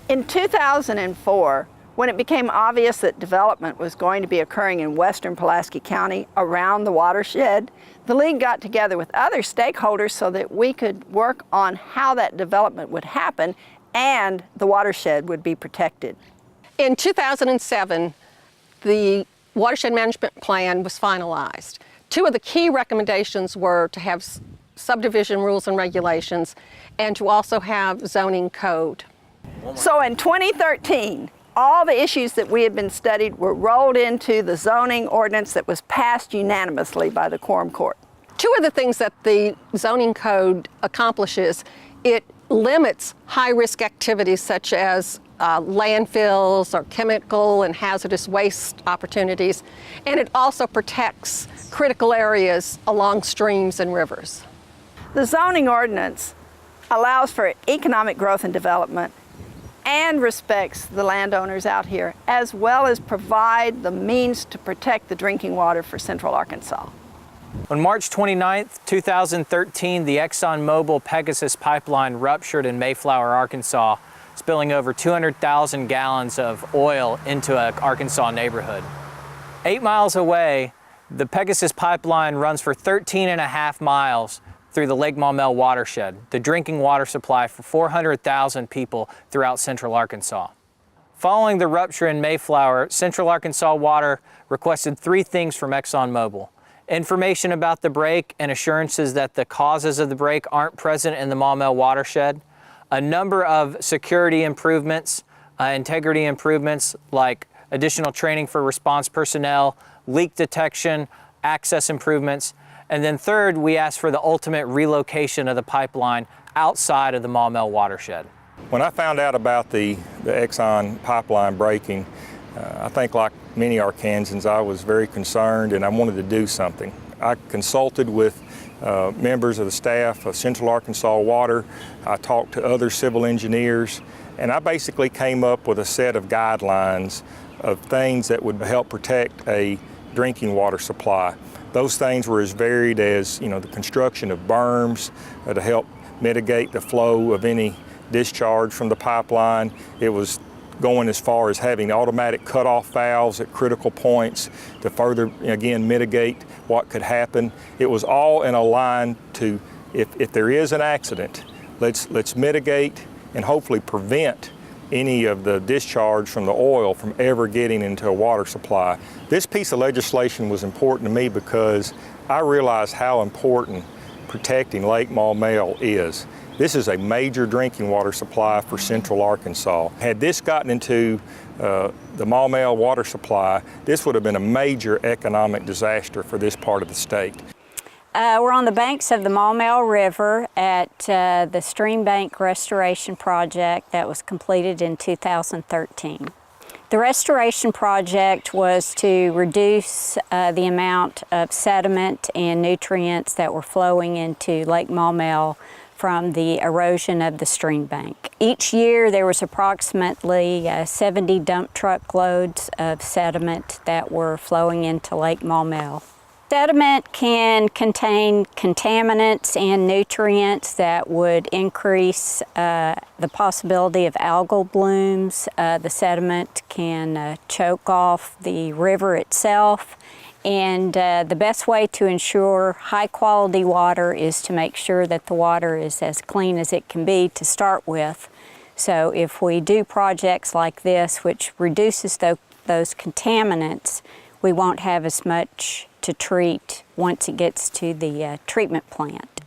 In 2004, when it became obvious that development was going to be occurring in western Pulaski County around the watershed, the League got together with other stakeholders so that we could work on how that development would happen and the watershed would be protected. In 2007, the watershed management plan was finalized. Two of the key recommendations were to have subdivision rules and regulations and to also have zoning code. So in 2013, all the issues that we had been studied were rolled into the zoning ordinance that was passed unanimously by the Quorum Court. Two of the things that the zoning code accomplishes, it limits high-risk activities such as landfills or chemical and hazardous waste opportunities, and it also protects critical areas along streams and rivers. The zoning ordinance allows for economic growth and development and respects the landowners out here, as well as provide the means to protect the drinking water for Central Arkansas. On March 29, 2013, the Exxon Pegasus pipeline ruptured in Mayflower, Arkansas, spilling over 200,000 gallons of oil into an Arkansas neighborhood. 8 miles away, the Pegasus pipeline runs for 13.5 miles through the Lake Maumelle watershed, the drinking water supply for 400,000 people throughout Central Arkansas. Following the rupture in Mayflower, Central Arkansas Water requested 3 things from ExxonMobil: information about the break and assurances that the causes of the break aren't present in the Maumelle watershed, a number of security improvements, integrity improvements like additional training for response personnel, leak detection, access improvements, and then third, we asked for the ultimate relocation of the pipeline outside of the Maumelle watershed. When I found out about the Exxon pipeline breaking, I think like many Arkansans, I was very concerned and I wanted to do something. I consulted with members of the staff of Central Arkansas Water. I talked to other civil engineers, and I basically came up with a set of guidelines of things that would help protect a drinking water supply. Those things were as varied as, the construction of berms to help mitigate the flow of any discharge from the pipeline. It was going as far as having automatic cutoff valves at critical points to further, again, mitigate what could happen. It was all in a line to, if there is an accident, let's mitigate and hopefully prevent any of the discharge from the oil from ever getting into a water supply. This piece of legislation was important to me because I realized how important protecting Lake Maumelle is. This is a major drinking water supply for Central Arkansas. Had this gotten into the Maumelle water supply, this would have been a major economic disaster for this part of the state. We're on the banks of the Maumelle River at the Stream Bank Restoration Project that was completed in 2013. The restoration project was to reduce the amount of sediment and nutrients that were flowing into Lake Maumelle from the erosion of the stream bank. Each year there was approximately 70 dump truck loads of sediment that were flowing into Lake Maumelle. Sediment can contain contaminants and nutrients that would increase the possibility of algal blooms. The sediment can choke off the river itself. And the best way to ensure high quality water is to make sure that the water is as clean as it can be to start with. So if we do projects like this, which reduces those contaminants, we won't have as much to treat once it gets to the treatment plant.